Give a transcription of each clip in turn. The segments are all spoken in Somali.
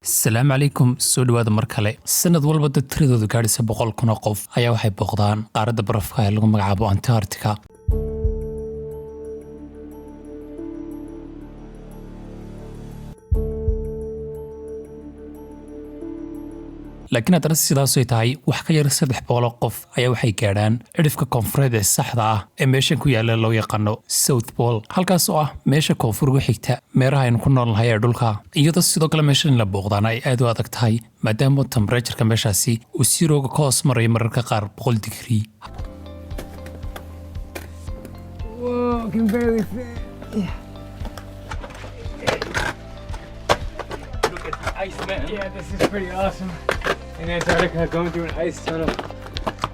السلام عليكم soo dhawaada mar kale sanad walba dad tiradoodu gaadhaysa 100,000 oo qof ayaa waxay booqdaan qaaradda barafka ee lagu magacaabo Antarctica laakiin haddana sidaas ay tahay wax ka yar 300 qof ayaa waxay gaadhaan cidhifka koonfureed ee saxda ah ee meeshan ku yaala loo yaqaano South Pole halkaas oo ah meesha koonfurga xigta meeraha aynu ku noolnahay ee dhulka iyadoo sidoo kale meeshan la booqdaan ay aad u adag tahay maadaama temperature-ka meeshaasi uu si rooga ka hoos marayo mararka qaar 100 degree. Whoa, I can barely fit. Yeah. Look at the ice, man. Yeah, this is pretty awesome. In Antarctica, going through an ice tunnel.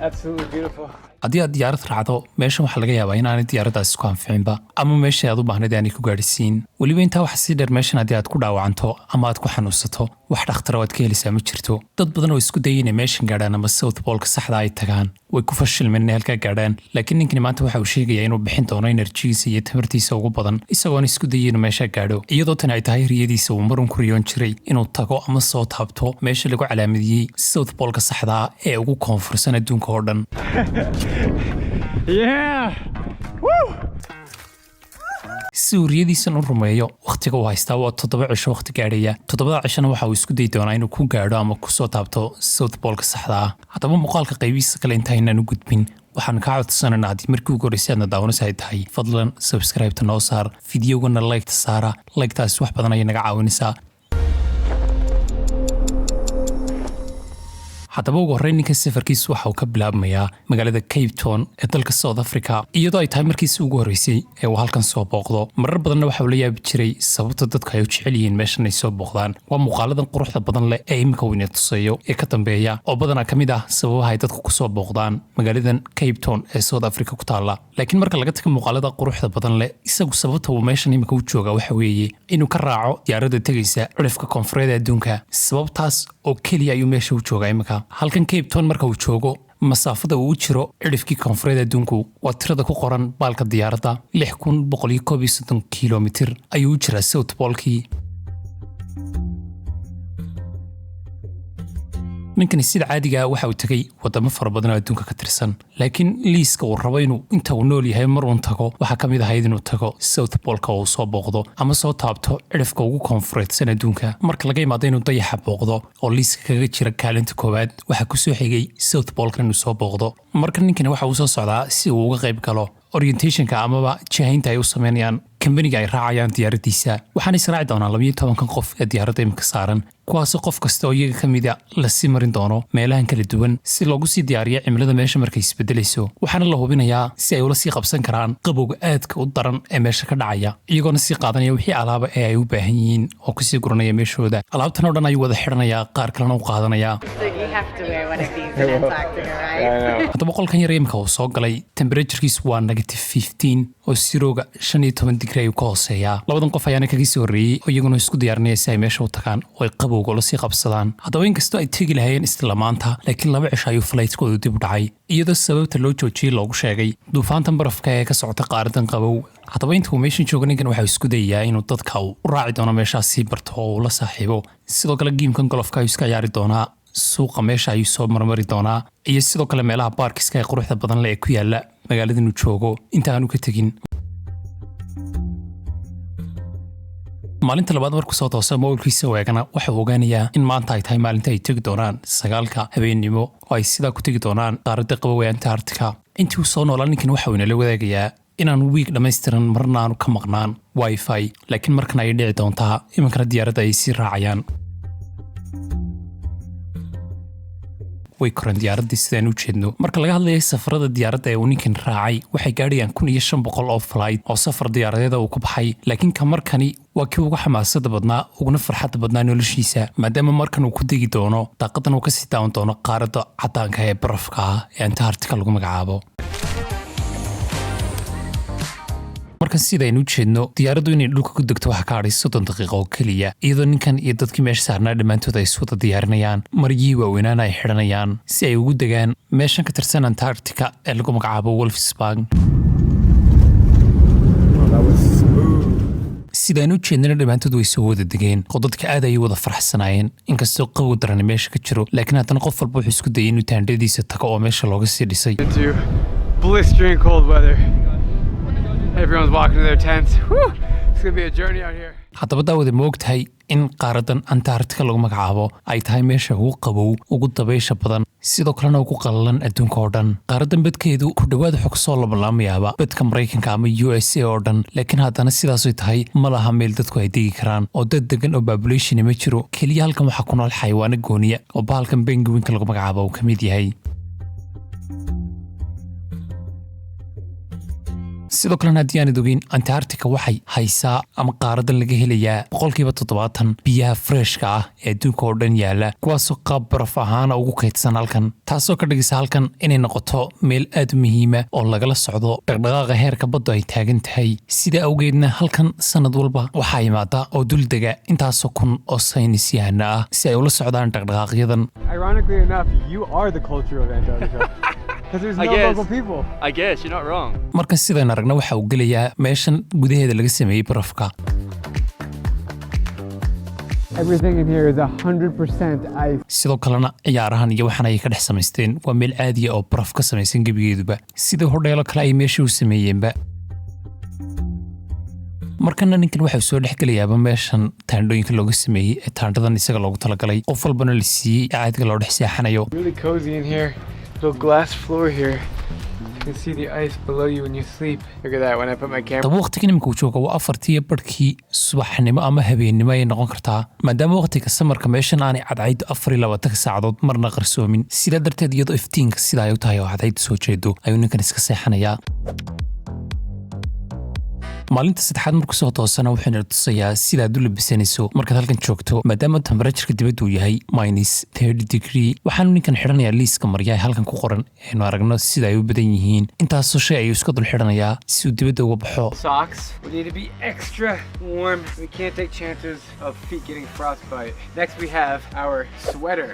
Absolutely beautiful. haddii aad diyaarad raacdo meeshan waxaa laga yaabaa inaanay diyaaraddaasi ku anficinba ama meesha aad u baahnayd aanay ku gaadhsiin weliba intaa waxa sii dheer meeshan haddii aad ku dhaawacanto ama aad ku xanuunsato wax dhakhtar oo aad ka helaysaa ma jirto dad badan oo isku dayay inay meeshan gaadhaan ama South Pole-ka saxda ay tagaan way ku fashilmeen inay halkaa gaadhaan laakiin ninkani maanta waxa uu sheegayaa inuu bixin doono enerjigiisa iyo tamartiisa ugu badan isagoon isku dayay inuu meesha gaadho iyadoo tan ay tahay riyadiisa uu marun ku riyoon jiray inuu tago ama soo taabto meesha lagu calaamadiyey South Pole-ka saxda ah ee ugu koonfursan adduunka oo dhan. Yeah! Woo! suuriyadiisan u rumeeyo waqtiga uu haystaa waa 7 cisho waqti gaadhaya 7 cishana waxa uu isku dayi doonaa inuu ku gaadho ama ku soo taabto South Pole-ka saxda ah haddaba muuqaalka qaybihiisa kale intaynaan u gudbin waxaan kaa codsanaynaa haddii markii ugu horreysay aadna daawanaysa ay tahay fadlan subscribe-ta noo saar fideogana like-ta saara like-taasi wax badan ayay naga caawinaysaa haddaba ugu horreyn ninka safarkiisu waxa uu ka bilaabmayaa magaalada Cape Town ee dalka South Africa iyadoo ay tahay markiisii ugu horreysay ee uu halkan soo booqdo marar badanna waxa uu la yaabi jiray sababta dadka ay u jecel yihiin meeshan ay soo booqdaan waa muuqaaladan quruxda badan leh ee imika uu inoo tusayo ee ka dambeeya oo badanaa ka mid ah sababaha ay dadku ku soo booqdaan magaaladan Cape Town ee South Africa ku taala laakiin marka laga tago muuqaalada quruxda badan leh isagu sababta uu meeshan imika u jooga waxa weeye inuu ka raaco diyaaradda tegaysa cidhifka koonfureed ee adduunka sababtaas oo keliya ayuu meesha u joogaa imika halkan Cape Town marka uu joogo masaafada uu jiro cidhifkii koonfureed adduunku waa tirada ku qoran baalka diyaaradda 6,131 kilomitir ayuu u jiraa South Pole-kii ninkani sida caadiga waxa uu tagay wadamo fara badan oo adduunka ka tirsan laakiin liiska uu rabo inuu inta uu nool yahay mar uun tago waxa ka mid ahayd inuu tago South Pole-ka oo soo booqdo ama soo taabto cidhifka ugu koonfureedsan adduunka marka laga yimaado inuu dayaxa booqdo oo liiska kaga jira kaalinta koowaad waxa ku soo xigay South Pole-ka inuu soo booqdo marka ninkani waxa uu soo socdaa si uu uga qayb galo orientation-ka amaba jihaynta ay u sameynayaan kambaniga ay raacayaan diyaaraddiisa waxaana israaci doonaa 12 qof ee diyaaradda imika saaran kuwaasoo qof kasta oo iyaga ka mida la sii marin doono meelahan kala duwan si loogu sii diyaariyo cimilada meesha markay isbedelayso waxaana la hubinayaa si ay ula sii qabsan karaan qabowga aadka u daran ee meesha ka dhacaya iyagoona sii qaadanaya wixii alaaba ee ay u baahan yihiin oo kusii guranaya meeshooda alaabtan oo dhan ayuu wada xidhanayaa qaar kalena u qaadanayaa haddaba qolkan yar imika uu soo galay temperature-kiisu waa -15 oo sirooga 15 degree ayuu ka hooseeyaa labadan qof ayaana kaga soo horreeyey oo iyaguna isku diyaarinaya si ay meesha u tagaan oo ay qabowga ula sii qabsadaan haddaba inkastoo ay tegi lahayeen isla maanta laakiin 2 cisho ayuu flightskoodu dib u dhacay iyadoo sababta loo joojiyey loogu sheegay duufaantan barafka ee ka socota qaaradan qabow haddaba inta uu meeshan jooga ninkan waxa uu isku dayayaa inuu dadka u raaci doono meeshaas sii barto oo uu la saaxiibo sidoo kale giimkan golofka ayuu iska ciyaari doonaa suuqa meesha ayuu soo marmari doonaa iyo sidoo kale meelaha baarkiska ee quruxda badan leh ee ku yaala magaalada inuu joogo inta aanu ka tegin maalinta labaad markuu soo toosa moolkiisa weegana waxa uu ogaanayaa in maanta ay tahay maalinta ay tegi doonaan 9 habeenimo oo ay sidaa ku tegi doonaan qaaradda qabow ee Antarctica intii uu soo noolaa ninkan waxa uu inala wadaagayaa inaan wiig dhammaystiran marna aanu ka maqnaan wifi laakiin markan ay dhici doontaa iminkana diyaaradda ay sii raacayaan way koran diyaaraddii sidaan u jeedno marka laga hadlayay safarada diyaaradda ee uu ninkan raacay waxay gaadhayaan 1,500 oo flight oo safar diyaaradeeda uu ku baxay laakiin ka markani waa kii ugu xamaasada badnaa uguna farxadda badnaa noloshiisa maadaama markan uu ku degi doono daaqadan uu ka sii daawan doono qaaradda caddaanka ee barafka ah ee Antarctica lagu magacaabo markan sidaynu jeedno diyaaraddu inay dhulka ku degto waxa ka hadhay 30 daqiiqo oo keliya iyadoo ninkan iyo dadkii meesha saarnaa dhammaantood ay iswada diyaarinayaan marigii waaweynaan ay xidhanayaan si ay ugu degaan meeshan ka tirsan Antarctica ee lagu magacaabo Wolfsburg sidaan u jeednana dhammaantood way soo wada degeen oo dadka aad ayay wada faraxsanaayeen inkastoo qabow darani meesha ka jiro laakiin haddana qof walba wuxuu isku dayay inuu taandhadiisa tago oo meesha looga sii dhisay Into blistering cold weather. Everyone's walking to their tents. Whew! It's gonna be a journey out here. haddaba daawade ma ogtahay in qaaradan Antarctica lagu magacaabo ay tahay meesha ugu qabow ugu dabaysha badan sidoo kalena ugu qallalan adduunka oo dhan qaaradan badkeedu ku dhawaad xog soo labanlaamayaaba badka Mareykanka ama USA oo dhan laakiin haddana sidaasay tahay ma laha meel dadku ay degi karaan oo dad degan oo population ma jiro kaliya halkan waxaa ku nool xayawaano gooniya oo bahalkan penguinka lagu magacaabo uu ka mid yahay sidoo kalena haddii aanad ogeyn Antarctica waxay haysaa ama qaaradan laga helayaa 70% biyaha freshka ah ee adduunka oo dhan yaala kuwaasoo qaab baraf ahaan ugu kaydsan halkan taasoo ka dhigaysa halkan inay noqoto meel aad u muhiima oo lagala socdo dhaqdhaqaaqa heerka baddu ay taagan tahay sida awgeedna halkan sanad walba waxaa yimaada oo duldega intaasoo kun oo saynisyahana ah si ay ula socdaan dhaqdhaqaaqyadan Ironically enough, you are the culture of Antarctica. Because there's no local people. I guess you're not wrong. marka sidaan aragna waxa uu gelayaa meeshan gudaheeda laga sameeyay barafka Everything in here is 100% ice. sidoo kalena ciyaarahan iyo waxaan ay ka dhex samaysteen waa meel caadiya oo baraf ka samaysan gebigeeduba sida hodheelo kale ay meesha u sameeyeenba markana ninkan waxa uu soo dhex gelayaaba meeshan taandhooyinka looga sameeyey ee taandhadan isaga loogu talagalay qof walbana la siiyey caadiga loo dhex seexanayo Really cozy in here. Little glass floor here. You can see the ice below you when you sleep. Look at that when I put my camera. daba waqtigan imika uu jooga waa 4:00 subaxnimo ama habeennimo ay noqon kartaa maadaama waqtiga samarka meeshan aanay cadceyd 24 saacadood marna qarsoomin sidaa darteed iyadoo iftiinka sida ay u tahay oo cadceyd soo jeedo ayuu ninkan iska seexanayaa maalinta saddexaad markuu soo toosana wuxuu ina tusayaa sida aad u labisanayso markaad halkan joogto maadaama temperatureka dibadda uu yahay -30 waxaanu ninkan xidhanayaa liiska maryaa ee halkan ku qoran aynu aragno sida ay u badan yihiin intaasoo shay ayuu iska dul xidhanayaa si uu dibadda uga baxo Socks. We need to be extra warm. We can't take chances of feet getting frostbite. Next we have our sweater.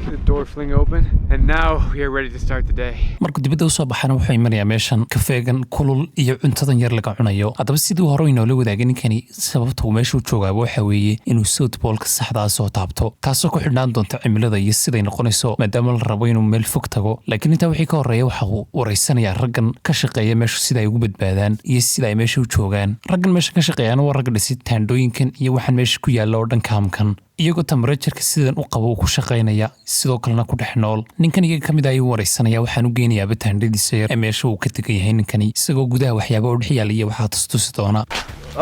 The door fling open and now we are ready to start the day. markuu dibadda u soo baxana wuxuu imanayaa meeshan kafeegan kulul iyo cuntadan yar laga cunayo haddaba sidii hore inoola wadaagay ninkani sababta uu meesha u joogaaba waxa weeye inuu South Pole-ka saxdaa soo taabto taasoo ku xidhnaan doonta cimilada iyo siday noqonayso maadaama la rabo inuu meel fog tago laakiin intaa wixii ka horreeya waxa uu wareysanayaa raggan ka shaqeeya meesha sida ay ugu badbaadaan iyo sida ay meesha u joogaan raggan meesha ka shaqeeyana waa ragga dhisid taandhooyinkan iyo waxaan meesha ku yaalla oo dhan kaamkan iyagoo temperatureka sidan u qabo uu ku shaqaynaya sidoo kalena ku dhex nool ninkan iyaga ka mid ayuu wareysanaya waxaan u geynayaaba taandhadiisa yar ee meesha uu ka tegan yahay ninkani isagoo gudaha waxyaaba u dhex yaala iyo waxaa tustusi doona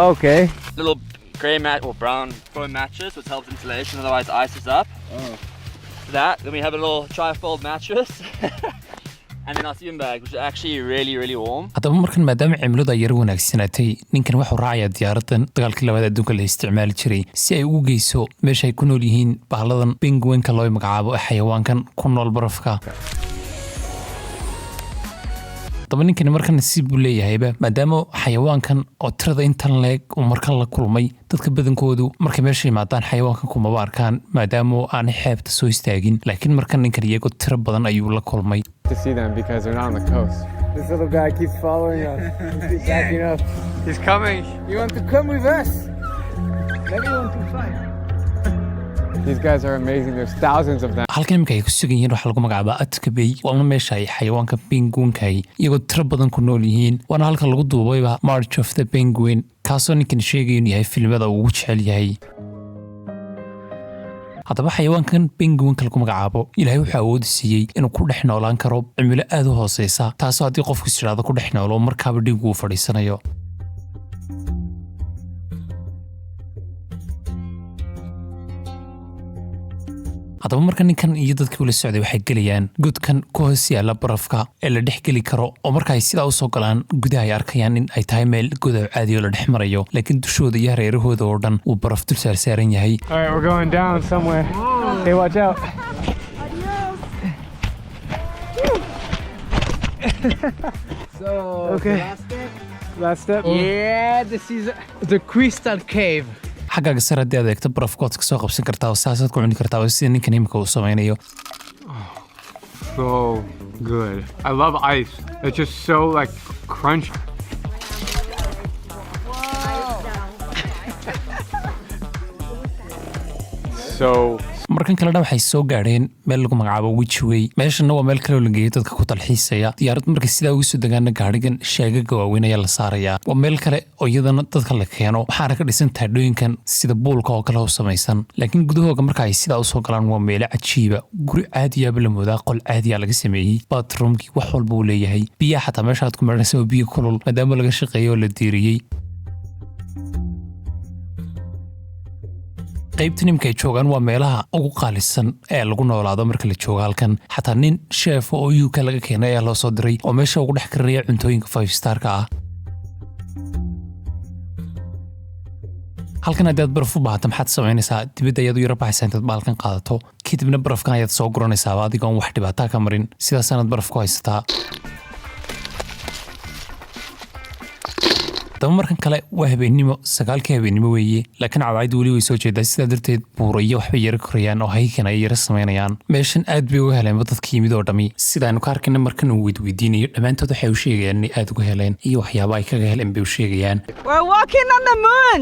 Okay. Little grey mat or brown foam mattress, which helps insulation, otherwise the ice is up. That. Then we have a little trifold mattress. And then our sleeping bag, which is actually really, really warm. haddaba markan maadaama cimiladu ay yar wanaagsanaatay ninkan wuxuu raacayaa diyaaradan dagaalkii labaad adduunka la isticmaali jiray si ay ugu geyso meesha ay ku nool yihiin bahladan penguinka loo magacaabo ee xayawaankan ku nool barafka haddaba ninkani markan nasiib buu leeyahayba maadaama xayawaankan oo tirada intan leeg uu markan la kulmay dadka badankoodu markay meesha yimaadaan xayawaankan kumaba arkaan maadaama aanay xeebta soo istaagin laakiin markan ninkan iyagoo tiro badan ayuu la kulmay To see them because they're not on the coast. This little guy keeps following us. He keeps backing up. He's coming. You want to come with us? Maybe you want to fight. These guys are amazing. There's thousands of them. halkan imika ay ku sugan yihiin waxaa lagu magacaabaa Adagtahay waana meesha ay xayawaanka penguinka iyagoo tiro badan ku nool yihiin waana halka lagu duubayba March of the Penguin kaasoo ninkan sheegaya inuu yahay filimada ugu jecel yahay haddaba xayawaankan penguinka lagu magacaabo ilaahay wuxuu awood siiyey inuu ku dhex noolaan karo cimilo aad u hooseysa taasoo haddii qofku is yidhaahdo ku dhex noolo markaaba dhiigu uu fadhiisanayo haddaba marka ninkan iyo dadkii ula socday waxay gelayaan godkan ku hoos yaalla barafka ee la dhex geli karo oo marka ay sidaa u soo galaan gudaha ay arkayaan in ay tahay meel godaw caadi oo la dhex marayo laakiin dushooda iyo hareerahooda oo dhan uu baraf dul saarsaaran yahay All right, we're going down somewhere. Hey, watch out. So, Okay. last step? Last step. Yeah, this is the crystal cave. xaggaaga sare haddii aad eegto barafkood ka soo qabsan kartaa oo saasaad ku cuni kartaa sida ninkan imika uu samaynayo. So good. I love ice. It's just so like crunchy. So markan kalena waxay soo gaadheen meel lagu magacaabo Witchway. Meeshana waa meel kale oo la geeyo dadka ku talxiisaya. Diyaarad markay sidaa ugu soo degaana gaadhigan sheegaga waaweyn ayaa la saarayaa. Waa meel kale oo iyadana dadka la keeno. Waxaana ka dhisan taadhooyinkan sida buulka oo kale oo samaysan. Laakiin gudahooga marka ay sidaa u soo galaan waa meel cajiiba. Guri caadi ah la moodaa qol caadi ah laga sameeyay. Bathroomki wax walba uu leeyahay. Biyaha xataa meesha aad ku marinayso biyo kulul maadaama laga shaqeeyo oo la diiriyay. qaybtan imka ay joogaan waa meelaha ugu qaalisan ee lagu noolaado marka la joogo halkan. xataa nin chef oo UK laga keenay ayaa loo soo diray oo meesha ugu dhex karaya cuntooyinka 5-star-ka ah. halkan haddii aad baraf u baahato maxaad samaynaysaa? dibadda ayaad u yara baxaysaa intaad baalkan qaadato kadibna barafkan ayaad soo guranaysaa adigoon wax dhibaataa ka marin. sidaasanaad baraf ku haysataa. markan kale waa habeenimo 9 habeenimo weeye laakiin cadceedu wali way soo jeedaa sidaa darteed buurayo waxba yara korayaan oo haykan ay yara sameynayaan. meeshan aad bay uga heleen dadka yimid oo dhami sidaanu ka arkayna markan uu weydiinayo dhammaantood waxay u sheegayaan in aad uga heleen iyo waxyaabo ay kaga heleen bay u sheegayaan. We're walking on the moon.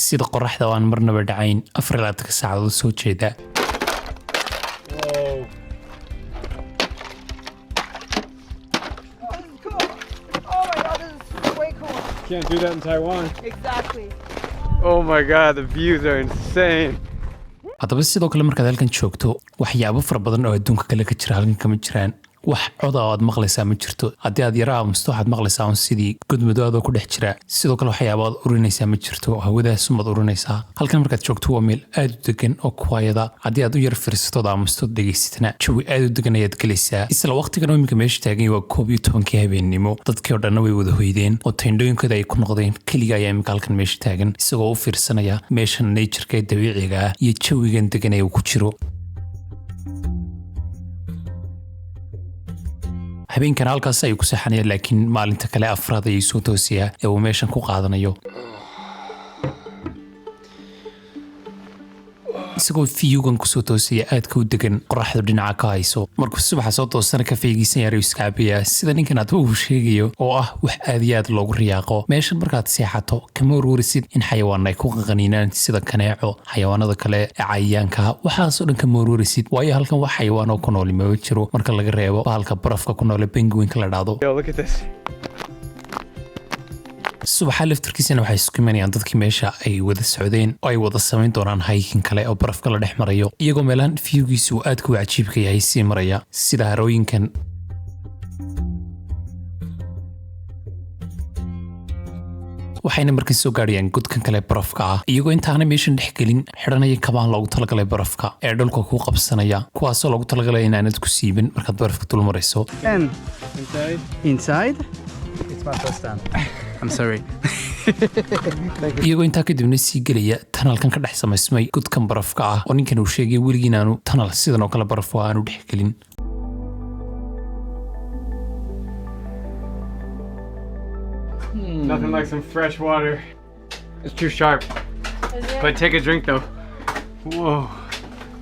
sida qoraxda oo aan marnaba dhacayn 24 saacadood soo jeeda. can't do that in Taiwan. Exactly. Oh my god, the views are insane. haddaba sidoo kale markaad halkan joogto waxyaabo fara badan oo adduunka kale ka jira halkan kama jiraan. wax cod ah oo aad maqlaysaa ma jirto. haddii aad yara aamusto waxaad maqlaysaa un sidii godmado adoo ku dhex jira. sidoo kale waxyaabo aad urinaysaa ma jirto. hawadaas umaad urinaysaa. halkan markaad joogto waa meel aad u degan oo kuwaayada. haddii aad u yar fiirsatood aamustood dhegaysatana jawi aad u degan ayaad gelaysaa. isla waqtigan oo iminka meesha taagan waa 11 habeenimo. dadkii oo dhanna way wada hoydeen oo teendhooyinkooda ay ku noqdeen. keliga ayaa iminka halkan meesha taagan isagoo u fiirsanaya meeshan nature-ka ee dabiiciga ah iyo jawigan degan ee uu ku jiro. habeenkan halkaas ay ku saxanayaan laakiin maalinta kale afraad ay soo toosiyaa ee uu meeshan ku qaadanayo. isagoo fiyugan ku soo toosiya aadka u degan qoraxdu dhinaca ka hayso. markuu subaxa soo toosana ka feegiisan yahay iska cabiya sida ninkan aad uu sheegayo oo ah wax aad iyo aad loogu riyaaqo. meeshan markaad seexato kama ururisid in xayawaan ay ku qaniinaan sida kaneeco xayawaanada kale ee cayayaanka waxaas oo dhan kama ururisid waayo halkan wax xayawaan oo ku nool ma jiro marka laga reebo bahalka barafka ku nool penguin-ka la dhaado. Yo, look at this. subaxa laftarkiisana waxay isku imanayaan dadkii meesha ay wada socdeen oo ay wada samayn doonaan hiking kale oo barafka la dhex marayo iyagoo meelahan viewgiisu aadka u cajiibka yahay sii maraya sida harooyinkan. waxayna markii soo gaadhayaan godkan kale barafka ah iyagoo intaana meeshan dhex gelin xidhanaya kabaan loogu talagalay barafka ee dhulka ku qabsanaya kuwaasoo loogu talagalay inaanad ku siibin markaad barafka dul marayso. Inside? It's my first time. I'm sorry. iyagoo intaa kadibna sii gelaya tanalkan ka dhex samaysmay godkan barafka ah oo ninkan uu sheegay weligii inaanu tanal sidan oo kale baraf aanu dhex gelin. Nothing like some fresh water. It's too sharp. But take a drink though. Whoa.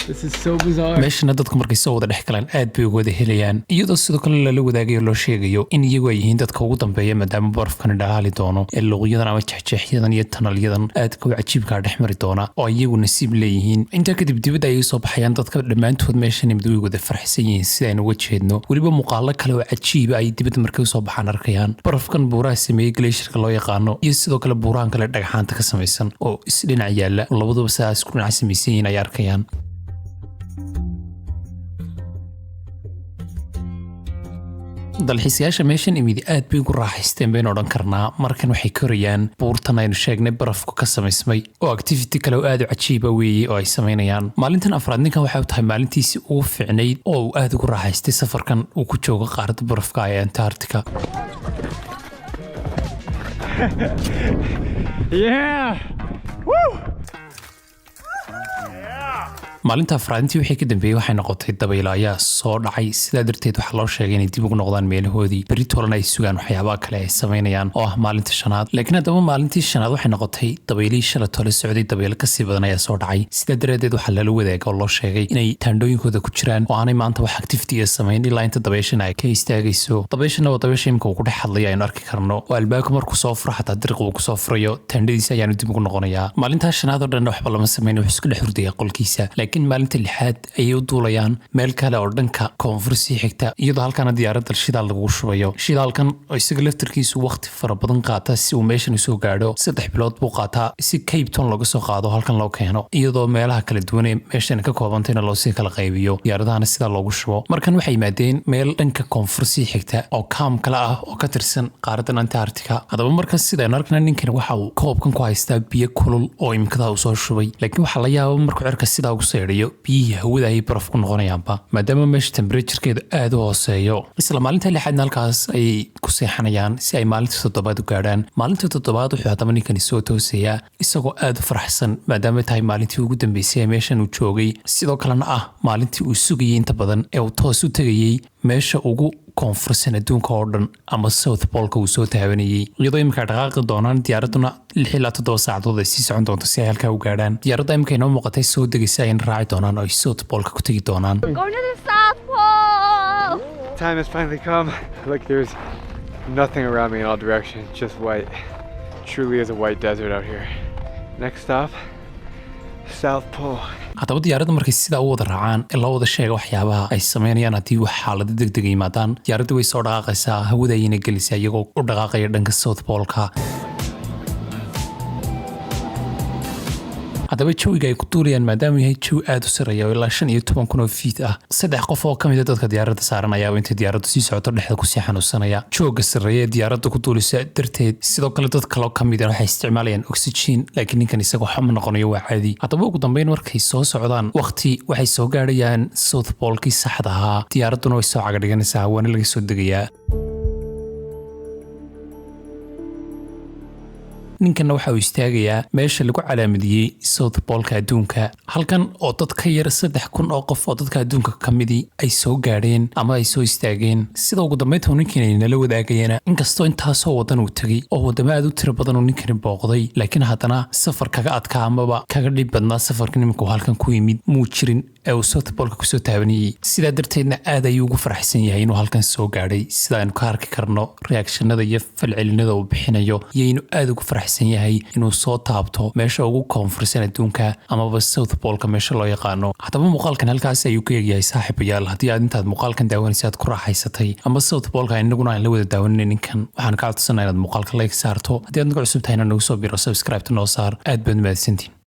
This is so bizarre. meeshana dadku markay soo wada dhex galaan aad bay uga wada helayaan iyadoo sidoo kale lala wadaagayo loo sheegayo in iyagu ay yihiin dadka ugu dambeeya maadaama barafkani dhalaali doono ee luuqyadan ama jexjeexyadan iyo tanalyadan aadka u cajiibkaa dhex mari doona oo iyagu nasiib leeyihiin. intaa kadib dibadda ayay soo baxayaan dadka dhammaantood meeshan imid way wada farxsan yihiin sidaynu uga jeedno. weliba muuqaalo kale oo cajiiba ay dibadda markay usoo baxaan arkayaan. barafkan buuraha sameeyey glacier-ka loo yaqaano iyo sidoo kale buurahan kale dhagxaanta ka samaysan oo isdhinac yaalla oo labaduba sidaas isku dhinac samaysan yihiin ay arkayaan. dalxiisayaasha meeshan imidi aad bay ugu raaxaysteen baynu odhan karnaa. markan waxay korayaan buurtan aynu sheegnay barafku ka samaysmay oo activity kale oo aad u cajiiba weeye oo ay samaynayaan. maalintan afraad ninkan waxay u tahay maalintiisii ugu fiicnayd oo uu aad ugu raaxaystay safarkan uu ku joogo qaaradda barafka ee Antarctica. Yeah! Woo! Yeah! maalinta afraadintii wixii ka dambeeyay waxay noqotay dabaylo ayaa soo dhacay sidaa darteed waxaa loo sheegay inay dib ugu noqdaan meelahoodii berri toolana ay sugaan waxyaabaha kale ay samaynayaan oo ah maalinta shanaad laakiin haddaba maalintii shanaad waxay noqotay dabaylihii shala tole socday dabaylo kasii badan ayaa soo dhacay sidaa daraadeed waxaa lala wadaaga oo loo sheegay inay taandhooyinkooda ku jiraan oo aanay maanta wax activity samayn ilaa inta dabayshana ay ka istaagayso dabayshana waa dabaysha imika uu ku dhex hadlaya aynu arki karno oo albaabka markuu soo furo xataa dariiq uu kusoo furayo taandhadiisa ayaanu dib ugu noqonayaa maalintaa shanaad oo dhan waxba lama samayn wuxuu isku dhex hurdaya qolkiisa laakiin maalinta lixaad ayay u duulayaan meel kale oo dhanka koonfur sii xigta iyadoo halkana diyaaradda shidaal lagu shubayo shidaalkan oo isaga laftarkiisu waqti fara badan qaata si uu meeshan usoo gaadho 3 bilood buu qaataa si Cape Town looga soo qaado halkan loo keeno iyadoo meelaha kala duwan ee meeshan ka koobantayna loo sii kala qaybiyo diyaaradahana sida loogu shubo markan waxay yimaadeen meel dhanka koonfur sii xigta oo kaam kale ah oo ka tirsan qaaradan Antarctica hadaba markan sidaan arkna ninkan waxa uu koobkan ku haystaa biyo kulul oo imkada uu soo shubay laakiin waxa la yaabo markuu cirka sida ugu seedhiyo biyaha hawada ay baraf ku noqonayaanba maadaama meesha temperature-keedu aad u hooseeyo isla maalinta lixaadna halkaas ay ku seexanayaan si ay maalinta toddobaad u gaadhaan maalinta toddobaad wuxuu haddaba ninkani soo toosayaa isagoo aad u faraxsan maadaama tahay maalintii ugu dambeysay ee meeshan uu joogay sidoo kalena ah maalintii uu sugayay inta badan ee uu toos u tegayay meesha ugu koonfursan adduunka oo dhan ama South Pole-ka uu soo taabanayay iyadoo imika dhaqaaqi doonaan diyaaraduna 6 ilaa 7 saacadood ay sii socon doonto si ay halkaa u gaadhaan diyaaradda imika inoo muuqatay soo degaysa ay raaci doonaan oo ay South Pole-ka ku tegi doonaan Going to the South Pole! Time has finally come. Look, there's nothing around me in all directions, just white. Truly is a white desert out here. Next stop, South Pole. haddaba diyaaradda markay sidaa u wada raacaan ee loo wada sheega waxyaabaha ay samaynayaan haddii wax xaalado degdeg yimaadaan diyaaradda way soo dhaqaaqaysaa hawada ayayna gelaysaa iyagoo u dhaqaaqaya dhanka South Pole-ka haddaba jawiga ay ku duulayaan maadaama yahay jawi aad u sareeya oo ilaa 15,000 feet ah 3 qof oo kamid ah dadka diyaaradda saaran ayaa inta diyaaraddu sii socoto dhexda ku sii xanuunsanaya jooga sareeya diyaaradda ku duulisa darteed sidoo kale dad kale oo kamid ah waxay isticmaalayaan oxygen laakiin ninkan isagoo xum noqonayo waa caadi haddaba ugu dambeyn markay soo socdaan waqti waxay soo gaadhayaan South Pole-kii saxda ahaa diyaaradduna way soo caga dhiganaysaa waana laga soo degayaa ninkanna waxa uu istaagayaa meesha lagu calaamadiyey South Pole-ka adduunka halkan oo dad ka yar 3,000 oo qof oo dadka adduunka ka midii ay soo gaadheen ama ay soo istaageen sida ugu dambeynta ninkan ay nala wadaagayeen inkastoo intaasoo wadan uu tagay oo wadamo aad u tiro badan uu ninkani booqday laakiin haddana safar kaga adkaa amaba kaga dhib badnaa safarka nimka halkan ku yimid muu jirin ee uu South Pole-ka kusoo taabanayay sidaa darteedna aad ayuu ugu faraxsan yahay inuu halkan soo gaadhay sida aynu ka arki karno reakshanada iyo falcelinada uu bixinayo iyo inuu aad ugu faraxsan yahay inuu soo taabto meesha ugu koonfursan adduunka amaba South Pole-ka meesha loo yaqaano haddaba muuqaalkan halkaas ayuu ka eegyahay saaxiibayaal haddii aad intaad muuqaalkan daawanaysa aad ku raaxaysatay ama South Pole-ka inaguna aan la wada daawanay ninkan waxaan ka codsanayaa inaad muuqaalka like saarto haddii aad nagu cusub tahayna nagu soo biro subscribe noo saar aad baad mahadsantiin